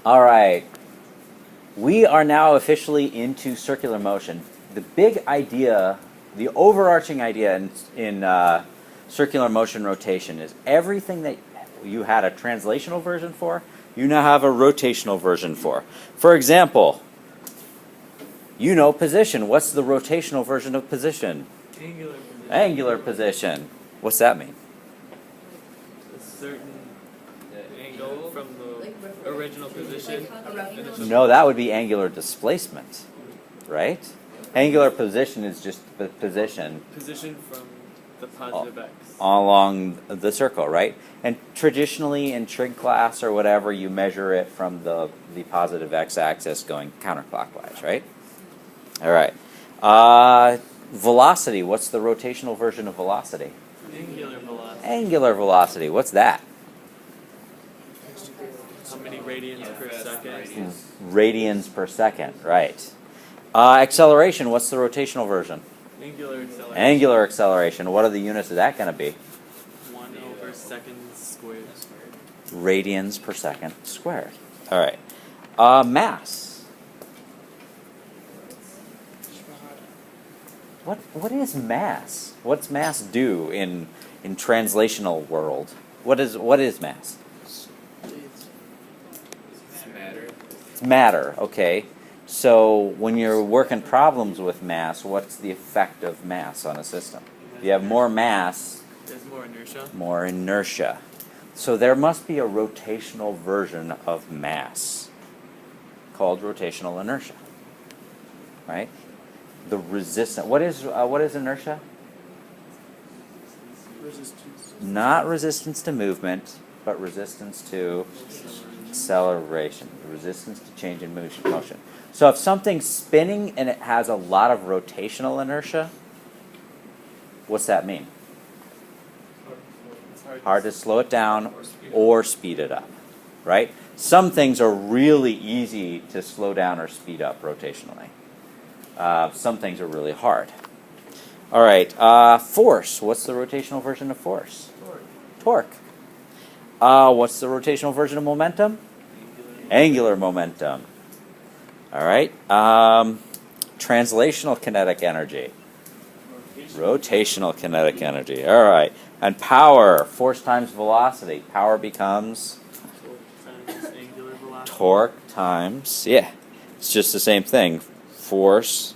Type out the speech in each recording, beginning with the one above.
All right. We are now officially into circular motion. The big idea, the overarching idea in circular motion rotation is everything that you had a translational version for, you now have a rotational version for. For example, you know position. What's the rotational version of position? Angular position. Angular position. What's that mean? A certain angle from the original position. No, that would be angular displacement, right? Angular position is just the position Position from the positive x. along the circle, right? And traditionally in trig class or whatever, you measure it from the positive x-axis going counterclockwise, right? All right. Velocity, what's the rotational version of velocity? Angular velocity. Angular velocity, what's that? How many radians per second? Radians per second, right. Acceleration, what's the rotational version? Angular acceleration. Angular acceleration, what are the units of that going to be? 1 over seconds squared. Radians per second squared. All right. Mass. What is mass? What's mass do in translational world? What is mass? It's matter. It's matter. Okay. So when you're working problems with mass, what's the effect of mass on a system? If you have more mass, There's more inertia. more inertia. So there must be a rotational version of mass called rotational inertia, right? The resistance. What is inertia? Resistance. Not resistance to movement, but resistance to acceleration. Resistance to change in motion. So if something's spinning and it has a lot of rotational inertia, what's that mean? Hard to slow it down or speed it up, right? Some things are really easy to slow down or speed up rotationally. Some things are really hard. All right, force. What's the rotational version of force? Torque. What's the rotational version of momentum? Angular momentum. All right. Translational kinetic energy. Rotational kinetic energy. All right. And power. Force times velocity. Power becomes Times angular velocity. torque times, yeah, it's just the same thing. Force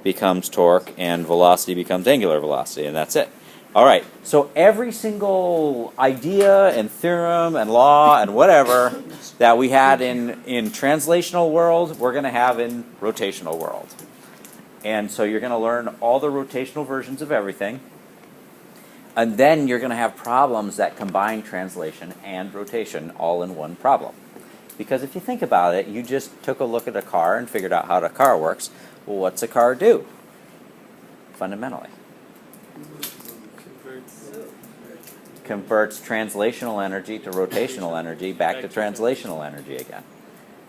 becomes torque and velocity becomes angular velocity, and that's it. All right, so every single idea and theorem and law and whatever that we had in translational world, we're going to have in rotational world. And so you're going to learn all the rotational versions of everything. And then you're going to have problems that combine translation and rotation all in one problem. Because if you think about it, you just took a look at a car and figured out how the car works. Well, what's a car do? Fundamentally. Converts translational energy to rotational energy back to translational energy again.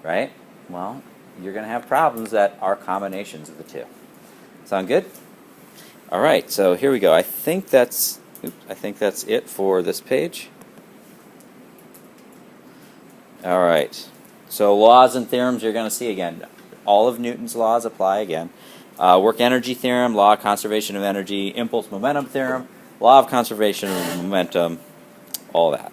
Right? Well, you're going to have problems that are combinations of the two. Sound good? All right, so here we go. I think that's it for this page. All right. So laws and theorems you're going to see again. All of Newton's laws apply again. Work energy theorem, law of conservation of energy, impulse momentum theorem, law of conservation of momentum, all that.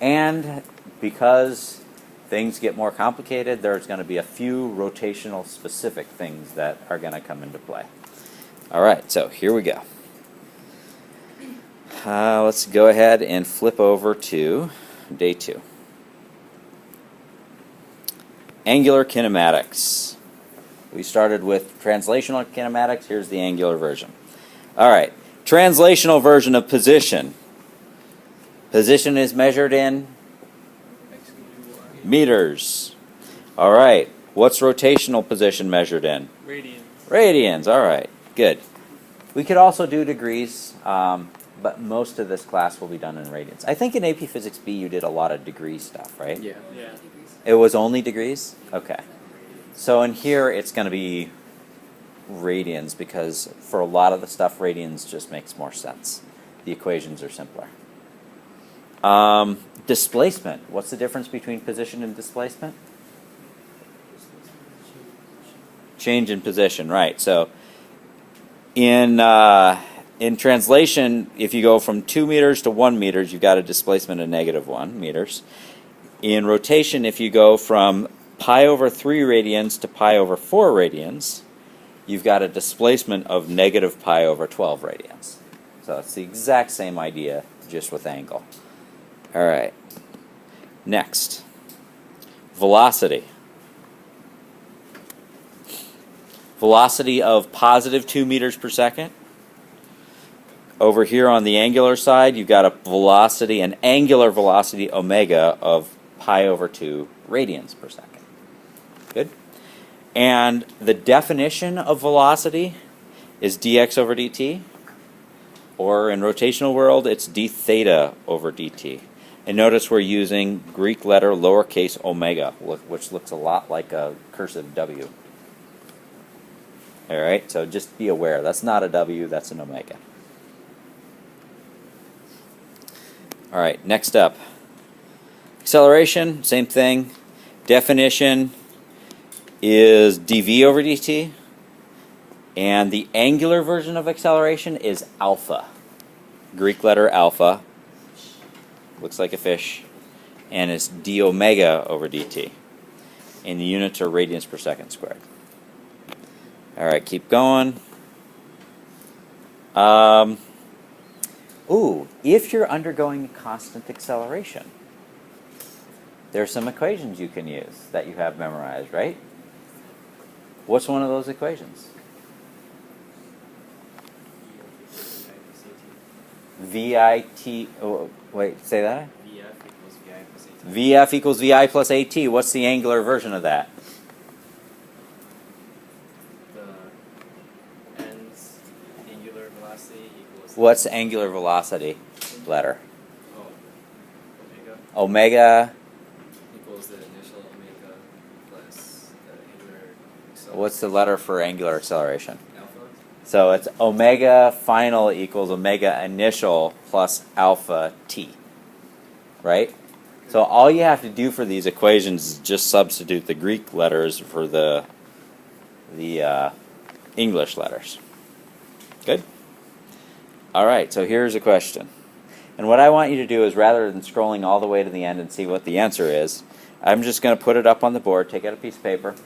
And because things get more complicated, there's going to be a few rotational specific things that are going to come into play. All right, so here we go. Let's go ahead and flip over to day 2. Angular kinematics. We started with translational kinematics. Here's the angular version. All right, translational version of position. Position is measured in meters. All right, what's rotational position measured in? Radians. Radians, all right, good. We could also do degrees, but most of this class will be done in radians. I think in AP Physics B you did a lot of degree stuff, right? Yeah. It was only degrees? Okay. So in here it's going to be radians because for a lot of the stuff radians just makes more sense. The equations are simpler. Displacement. What's the difference between position and displacement? Change in position, right. So in translation, if you go from 2 meters to 1 meters, you've got a displacement of -1 meters. In rotation, if you go from pi over 3 radians to pi over 4 radians, you've got a displacement of -pi over 12 radians. So it's the exact same idea, just with angle. All right. Next, velocity. Velocity of positive 2 meters per second. Over here on the angular side, you've got a velocity, an angular velocity omega of pi over 2 radians per second. Good? And the definition of velocity is dx over dt, or in rotational world, it's d theta over dt. And notice we're using Greek letter lowercase omega, which looks a lot like a cursive W. All right, so just be aware, that's not a W, that's an omega. All right, next up. Acceleration, same thing. Definition is dv over dt. And the angular version of acceleration is alpha. Greek letter alpha. Looks like a fish. And it's d omega over dt. And the units are radians per second squared. All right, keep going. If you're undergoing constant acceleration, there's some equations you can use that you have memorized, right? What's one of those equations? VIT, oh, wait, say that? VF equals VI plus AT. What's the angular version of that? The ends angular velocity equals. What's angular velocity letter? Oh, omega Omega. equals the initial omega plus the angular acceleration. What's the letter for angular acceleration? Alpha. So it's omega final equals omega initial plus alpha t. Right? So all you have to do for these equations is just substitute the Greek letters for the English letters. Good? All right, so here's a question. And what I want you to do is, rather than scrolling all the way to the end and see what the answer is, I'm just going to put it up on the board, take out a piece of paper,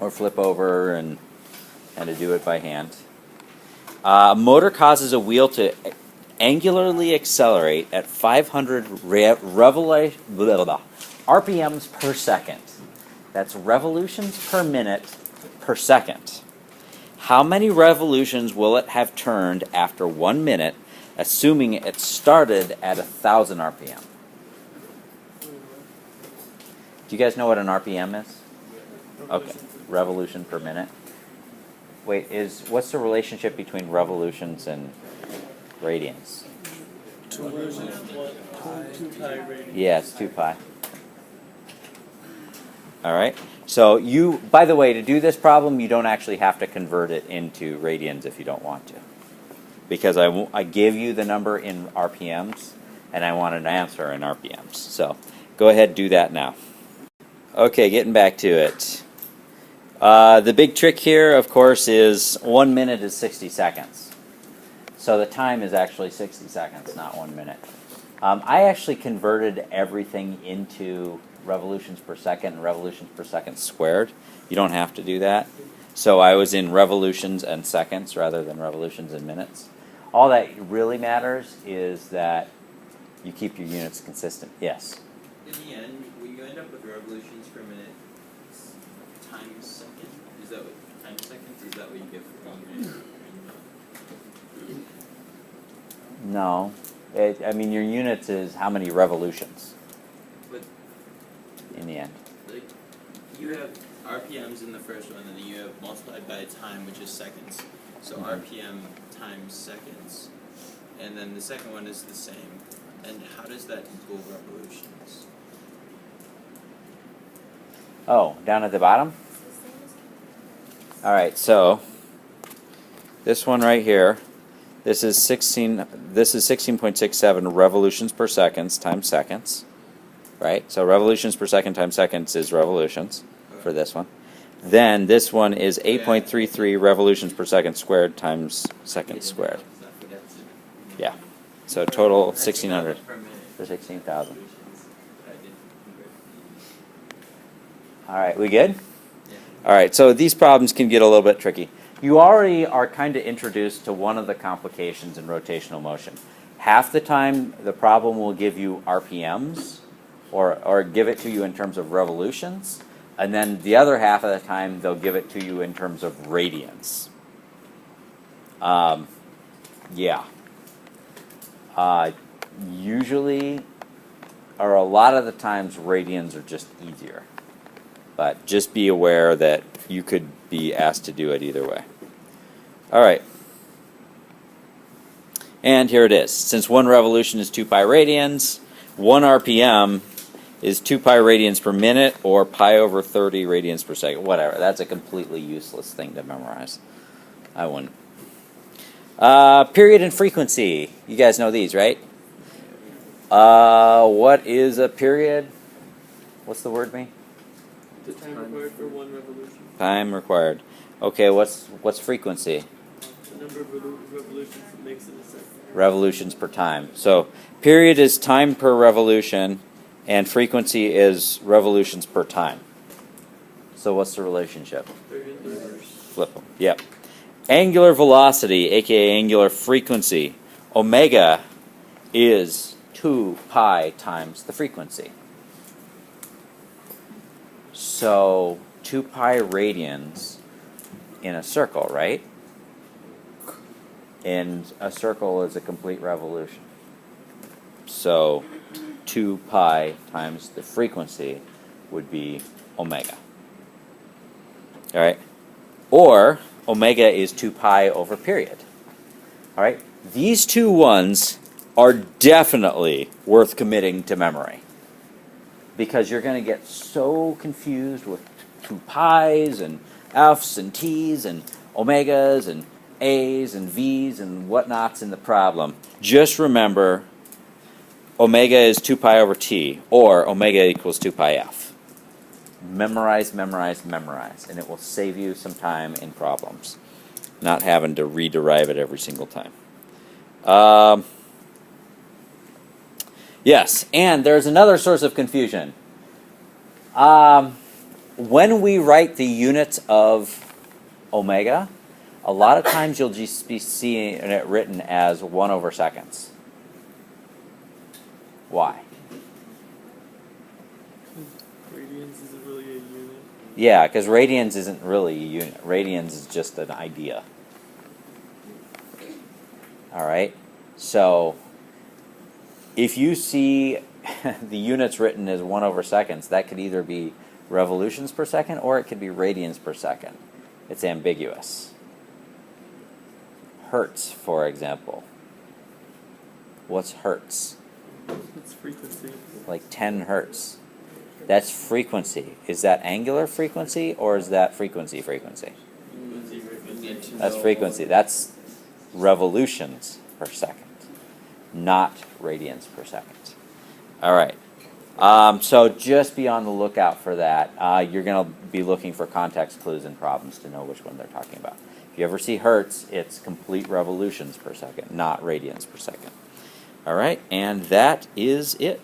or flip over and to do it by hand. A motor causes a wheel to angularly accelerate at 500 RPMs per second. That's revolutions per minute per second. How many revolutions will it have turned after 1 minute, assuming it started at 1,000 RPM? Do you guys know what an RPM is? Okay, revolution per minute. Wait, what's the relationship between revolutions and radians? 2 pi radians. Yeah, it's 2 pi. All right. So by the way, to do this problem, you don't actually have to convert it into radians if you don't want to, because I give you the number in RPMs, and I want an answer in RPMs. So go ahead and do that now. Okay, getting back to it. The big trick here, of course, is 1 minute is 60 seconds. So the time is actually 60 seconds, not 1 minute. I actually converted everything into revolutions per second and revolutions per second squared. You don't have to do that. So I was in revolutions and seconds rather than revolutions and minutes. All that really matters is that you keep your units consistent. Yes? In the end, will you end up with revolutions per minute times second? Is that what times seconds? Is that what you get for the unit? No. I mean, your units is how many revolutions But in the end. like, you have RPMs in the first one, and then you have multiplied by time, which is seconds. So RPM times seconds, and then the second one is the same. And how does that equal revolutions? Oh, down at the bottom? All right, so this one right here, this is 16.67 revolutions per seconds times seconds. Right? So revolutions per second times seconds is revolutions for this one. then this one is 8.33 revolutions per second squared times seconds squared. Yeah. So total 1,600 for 16,000. All right, we good? All right, so these problems can get a little bit tricky. You already are kind of introduced to one of the complications in rotational motion. Half the time, the problem will give you RPMs, or give it to you in terms of revolutions, and then the other half of the time, they'll give it to you in terms of radians. Yeah. Usually, or a lot of the times, radians are just easier. But just be aware that you could be asked to do it either way. All right. And here it is. Since 1 revolution is 2 pi radians, 1 RPM is 2 pi radians per minute, or pi over 30 radians per second. Whatever. That's a completely useless thing to memorize. I wouldn't. Period and frequency. You guys know these, right? What is a period? What's the word mean? The time required for 1 revolution. Time required. Okay, what's frequency? The number of revolutions it makes in a second. Revolutions per time. So period is time per revolution, and frequency is revolutions per time. So what's the relationship? They're in reverse. Flip them. Yep. Angular velocity, aka angular frequency, omega is 2 pi times the frequency. So 2 pi radians in a circle, right? And a circle is a complete revolution. So 2 pi times the frequency would be omega. All right? Or omega is 2 pi over period. All right? These two ones are definitely worth committing to memory, because you're going to get so confused with 2 pi's and f's and t's and omegas and a's and v's and whatnots in the problem. Just remember, omega is 2 pi over t, or omega equals 2 pi f. Memorize, memorize, memorize, and it will save you some time in problems, not having to rederive it every single time. Yes, and there's another source of confusion. When we write the units of omega, a lot of times you'll just be seeing it written as 1 over seconds. Why? Radians isn't really a unit. Yeah, because radians isn't really a unit. Radians is just an idea. All right? So if you see the units written as 1 over seconds, that could either be revolutions per second or it could be radians per second. It's ambiguous. Hertz, for example. What's hertz? It's frequency. Like 10 hertz. That's frequency. Is that angular frequency or is that frequency? That's frequency. That's revolutions per second, not radians per second. All right. So just be on the lookout for that. You're going to be looking for context clues in problems to know which one they're talking about. If you ever see hertz, it's complete revolutions per second, not radians per second. All right, and that is it.